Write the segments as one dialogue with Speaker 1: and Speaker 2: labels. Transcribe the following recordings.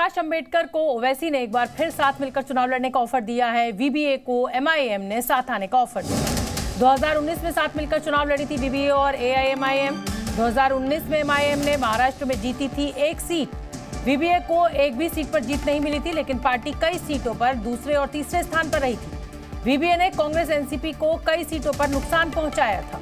Speaker 1: प्रकाश अंबेडकर को ओवैसी ने एक बार फिर साथ मिलकर चुनाव लड़ने का ऑफर दिया है। वीबीए को एमआईएम ने साथ आने का ऑफर दिया। 2019 में साथ मिलकर चुनाव लड़ी थी वीबीए और एआईएमआईएम। 2019 में एमआईएम ने महाराष्ट्र में जीती थी एक सीट। वीबीए को एक भी सीट पर जीत नहीं मिली थी, लेकिन पार्टी कई सीटों पर दूसरे और तीसरे स्थान पर रही थी। वीबीए ने कांग्रेस एनसीपी को कई सीटों पर नुकसान पहुंचाया था।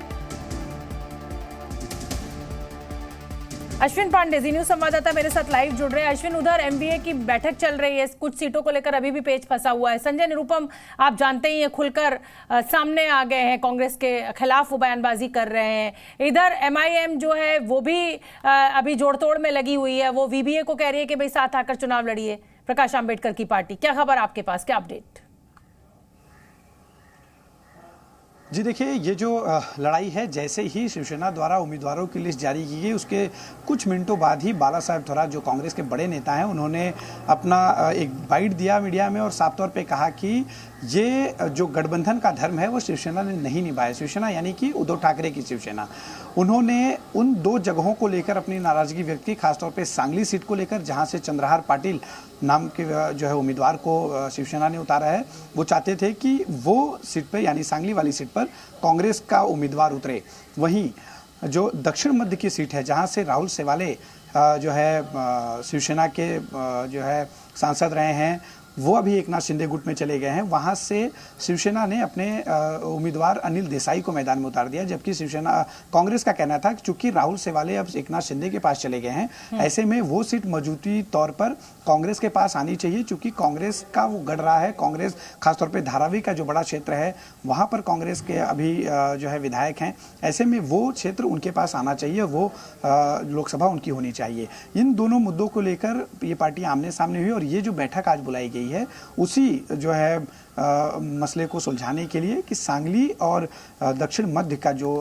Speaker 1: अश्विन पांडे जी न्यूज संवाददाता मेरे साथ लाइव जुड़ रहे हैं। अश्विन, उधर एमबीए की बैठक चल रही है, कुछ सीटों को लेकर अभी भी पेच फंसा हुआ है। संजय निरुपम आप जानते ही हैं खुलकर सामने आ गए हैं, कांग्रेस के खिलाफ वो बयानबाजी कर रहे हैं। इधर एमआईएम जो है वो भी अभी जोड़तोड़ में लगी हुई है, वो वीबीए को कह रही है कि भाई साथ आकर चुनाव लड़िए प्रकाश आंबेडकर की पार्टी। क्या खबर आपके पास, क्या अपडेट?
Speaker 2: जी देखिए, ये जो लड़ाई है, जैसे ही शिवसेना द्वारा उम्मीदवारों की लिस्ट जारी की गई उसके कुछ मिनटों बाद ही बाला साहेब थोरात जो कांग्रेस के बड़े नेता हैं, उन्होंने अपना एक बाइट दिया मीडिया में और साफ तौर पे कहा कि ये जो गठबंधन का धर्म है वो शिवसेना ने नहीं निभाया। शिवसेना यानी कि उद्धव ठाकरे की शिवसेना, उन्होंने उन दो जगहों को लेकर अपनी नाराजगी व्यक्त की, खासतौर पे सांगली सीट को लेकर, जहां से चंद्रहार पाटिल नाम के जो है उम्मीदवार को शिवसेना ने उतारा है। वो चाहते थे कि वो सीट पर यानी सांगली वाली सीट पर कांग्रेस का उम्मीदवार उतरे। वहीं जो दक्षिण मध्य की सीट है, जहां से राहुल सेवाले जो है शिवसेना के जो है सांसद रहे हैं, वो अभी एकनाथ शिंदे गुट में चले गए हैं। वहां से शिवसेना ने अपने उम्मीदवार अनिल देसाई को मैदान में उतार दिया, जबकि शिवसेना कांग्रेस का कहना था कि चूंकि राहुल सेवाले अब एकनाथ शिंदे के पास चले गए हैं, ऐसे में वो सीट मौजूदी तौर पर कांग्रेस के पास आनी चाहिए। चूंकि कांग्रेस का वो गढ़ रहा है, कांग्रेस खासतौर पर धारावी का जो बड़ा क्षेत्र है वहां पर कांग्रेस के अभी जो है विधायक हैं, ऐसे में वो क्षेत्र उनके पास आना चाहिए, वो लोकसभा उनकी होनी चाहिए। इन दोनों मुद्दों को लेकर ये पार्टी आमने सामने हुई और ये जो बैठक आज बुलाई गई है उसी जो है मसले को सुलझाने के लिए कि सांगली और दक्षिण मध्य का जो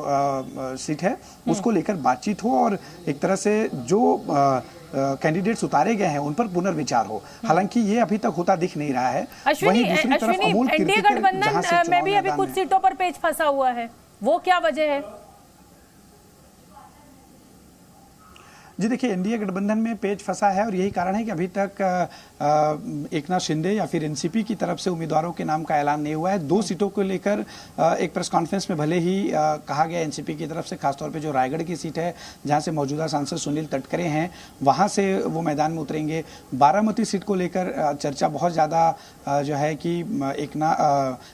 Speaker 2: सीट है उसको लेकर बातचीत हो और एक तरह से जो कैंडिडेट्स उतारे गए हैं उन पर पुनर्विचार हो। हालांकि ये अभी तक होता दिख नहीं रहा है। वहीं दूसरी तरफ अमूल
Speaker 1: एनडीए गठबंधन में भी अभी कुछ सीटों पर पेच फंसा हुआ है, वो क्या वजह है?
Speaker 2: जी देखिए, एनडीए गठबंधन में पेच फंसा है और यही कारण है कि अभी तक एकनाथ शिंदे या फिर एनसीपी की तरफ से उम्मीदवारों के नाम का ऐलान नहीं हुआ है। दो सीटों को लेकर एक प्रेस कॉन्फ्रेंस में भले ही कहा गया एनसीपी की तरफ से, खासतौर पे जो रायगढ़ की सीट है जहां से मौजूदा सांसद सुनील तटकरे हैं, वहां से वो मैदान में उतरेंगे। बारामती सीट को लेकर चर्चा बहुत ज़्यादा जो है कि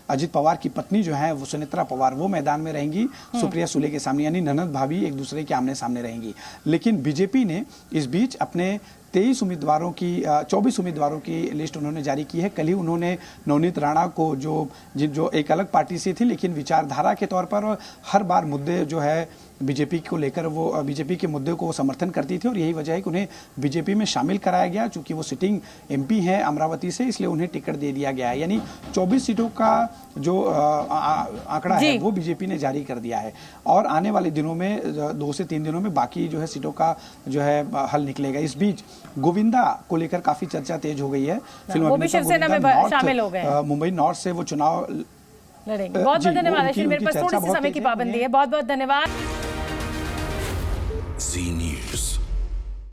Speaker 2: अजित पवार की पत्नी जो है वो सुनेत्रा पवार, वो मैदान में रहेंगी सुप्रिया सुले के सामने, यानी ननद भाभी एक दूसरे के आमने सामने रहेंगी। लेकिन बीजेपी ने इस बीच अपने 23 उम्मीदवारों की 24 उम्मीदवारों की लिस्ट उन्होंने जारी की है। कल ही उन्होंने नवनीत राणा को जो एक अलग पार्टी से थी लेकिन विचारधारा के तौर पर और हर बार मुद्दे जो है बीजेपी को लेकर वो बीजेपी के मुद्दे को समर्थन करती थी और यही वजह है कि उन्हें बीजेपी में शामिल कराया गया। चूंकि वो सिटिंग एमपी हैं अमरावती से, इसलिए उन्हें टिकट दे दिया गया है। यानी 24 सीटों का जो आंकड़ा है वो बीजेपी ने जारी कर दिया है और आने वाले दिनों में 2 से 3 दिनों में बाकी जो है सीटों का जो है हल निकलेगा। इस बीच गोविंदा को लेकर काफी चर्चा तेज हो गई है। फिल्म
Speaker 1: शिवसेना में शामिल हो गए,
Speaker 2: मुंबई नॉर्थ से वो चुनाव
Speaker 1: लड़ेंगे। बहुत बहुत धन्यवाद। मेरे पास थोड़ी सी समय की पाबंदी है। बहुत बहुत धन्यवाद।